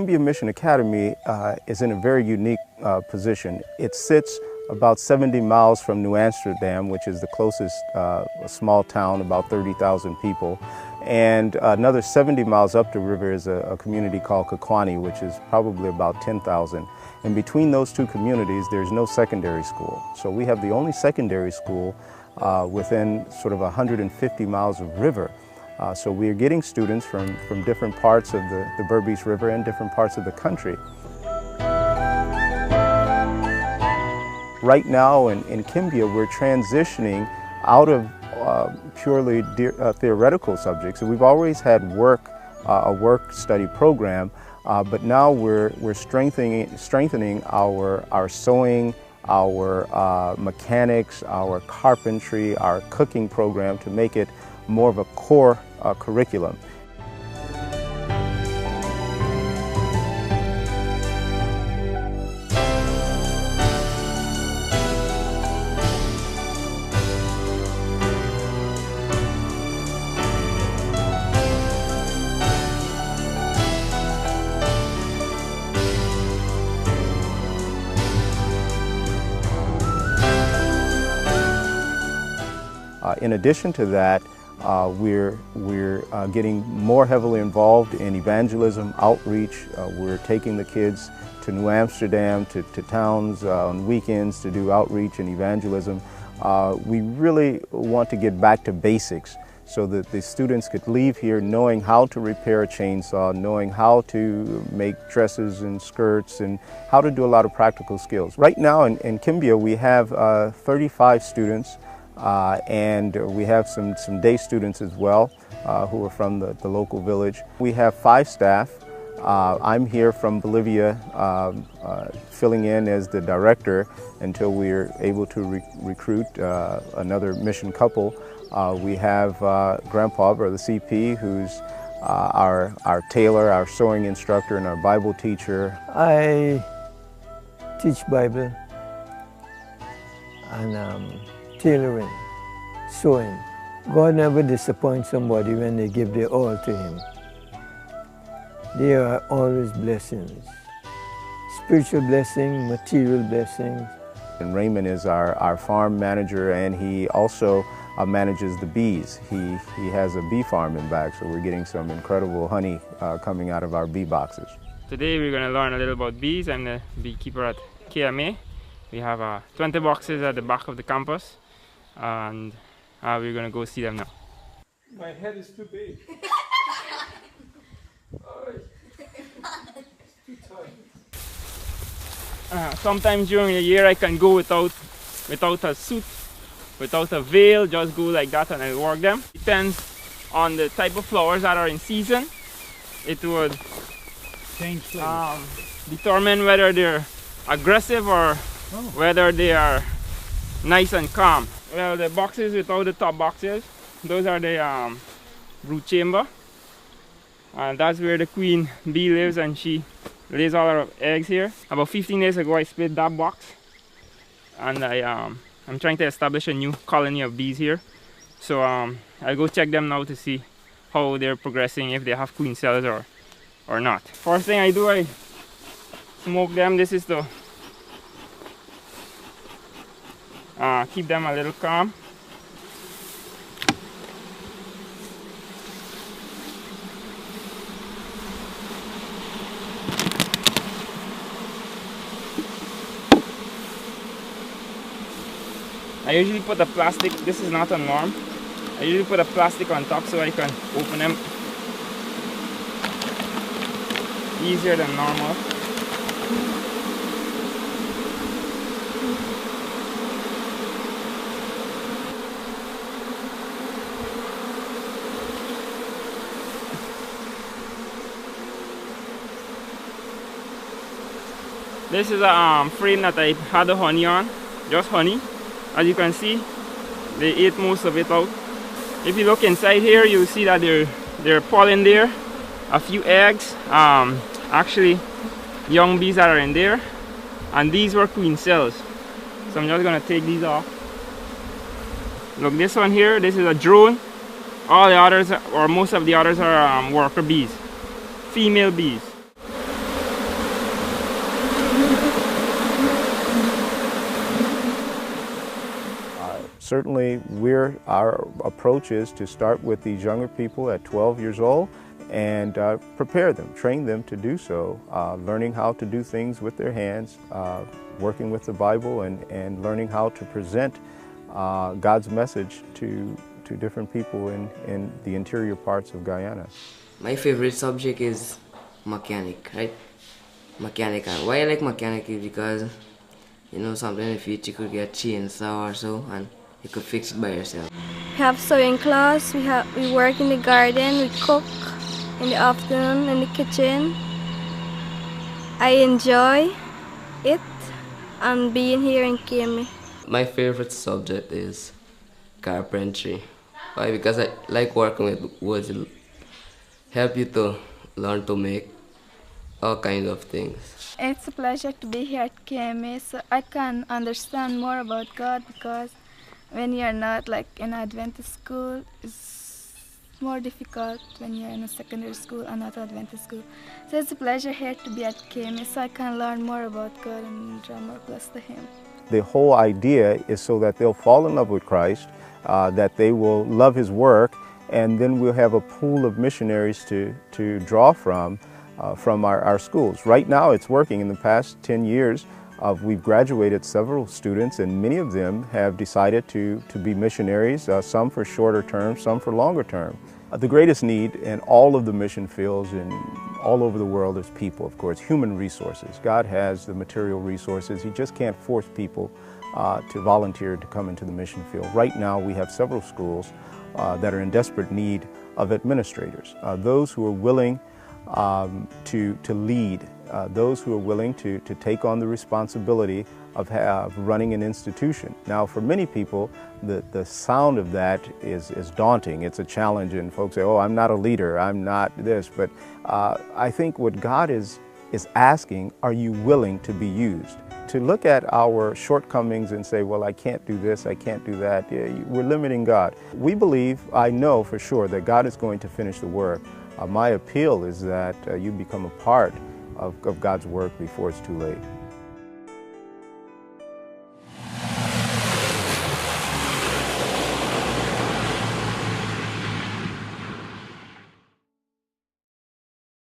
Kimbia Mission Academy is in a very unique position. It sits about 70 miles from New Amsterdam, which is the closest small town, about 30,000 people. And another 70 miles up the river is a community called Kakwani, which is probably about 10,000. And between those two communities, there's no secondary school. So we have the only secondary school within sort of 150 miles of river. So we are getting students from different parts of the Berbice River and different parts of the country. Right now in Kimbia, we're transitioning out of purely theoretical subjects. We've always had a work study program, but now we're strengthening our sewing, our mechanics, our carpentry, our cooking program to make it more of a core curriculum. In addition to that, we're getting more heavily involved in evangelism, outreach. We're taking the kids to New Amsterdam, to towns on weekends to do outreach and evangelism. We really want to get back to basics so that the students could leave here knowing how to repair a chainsaw, knowing how to make dresses and skirts, and how to do a lot of practical skills. Right now in Kimbia, we have 35 students. And we have some day students as well who are from the local village. We have 5 staff. I'm here from Bolivia filling in as the director until we're able to recruit another mission couple. We have Grandpa, or the CP, who's our tailor, our sewing instructor, and our Bible teacher. I teach Bible and tailoring, sewing. God never disappoints somebody when they give their all to Him. There are always blessings. Spiritual blessing, material blessings. And Raymond is our farm manager, and he also manages the bees. He has a bee farm in back, so we're getting some incredible honey coming out of our bee boxes. Today we're going to learn a little about bees. I'm the beekeeper at KMA. We have 20 boxes at the back of the campus, and we're going to go see them now. My head is too big. Too tight. Sometimes during the year I can go without a suit, without a veil, just go like that and I work them. Depends on the type of flowers that are in season. It would change flavor. Determine whether they're aggressive or whether they are nice and calm. Well, the boxes without the top boxes, those are the brood chamber, and that's where the queen bee lives, and she lays all her eggs here. About 15 days ago I split that box, and I'm trying to establish a new colony of bees here. So I'll go check them now to see how they're progressing, if they have queen cells or not. First thing I do, I smoke them. This is to keep them a little calm. I usually put a plastic, this is not a norm, I usually put a plastic on top so I can open them easier than normal. This is a frame that I had the honey on, just honey. As you can see, they ate most of it out. If you look inside here, you'll see that there are pollen there, a few eggs, actually young bees that are in there, and these were queen cells. So I'm just gonna take these off. Look, this one here, this is a drone. All the others, or most of the others, are worker bees, female bees. certainly our approach is to start with these younger people at 12 years old and prepare them, train them to do so, learning how to do things with their hands, working with the Bible, and learning how to present God's message to different people in the interior parts of Guyana. My favorite subject is mechanic, right? Mechanic. And why I like mechanic is because, you know, sometimes in the future you could get chainsaw or so and you could fix it by yourself. We have sewing class, we work in the garden, we cook in the afternoon in the kitchen. I enjoy it and being here in Kimbia. My favorite subject is carpentry. Why? Because I like working with wood. It help you to learn to make all kinds of things. It's a pleasure to be here at Kimbia, so I can understand more about God, because when you're not like in Adventist school, it's more difficult when you're in a secondary school and not Adventist school. So it's a pleasure here to be at Kimbia, so I can learn more about God and draw more close to Him. The whole idea is so that they'll fall in love with Christ, that they will love His work, and then we'll have a pool of missionaries to draw from our schools. Right now it's working. In the past 10 years, we've graduated several students, and many of them have decided to be missionaries, some for shorter term, some for longer term. The greatest need in all of the mission fields and all over the world is people, of course, human resources. God has the material resources. He just can't force people to volunteer to come into the mission field. Right now we have several schools that are in desperate need of administrators, those who are willing to lead, those who are willing to take on the responsibility of running an institution. Now, for many people, the sound of that is daunting. It's a challenge, and folks say, oh, I'm not a leader, I'm not this. But I think what God is asking, are you willing to be used? To look at our shortcomings and say, well, I can't do this, I can't do that, yeah, we're limiting God. We believe, I know for sure, that God is going to finish the work. My appeal is that you become a part of God's work before it's too late.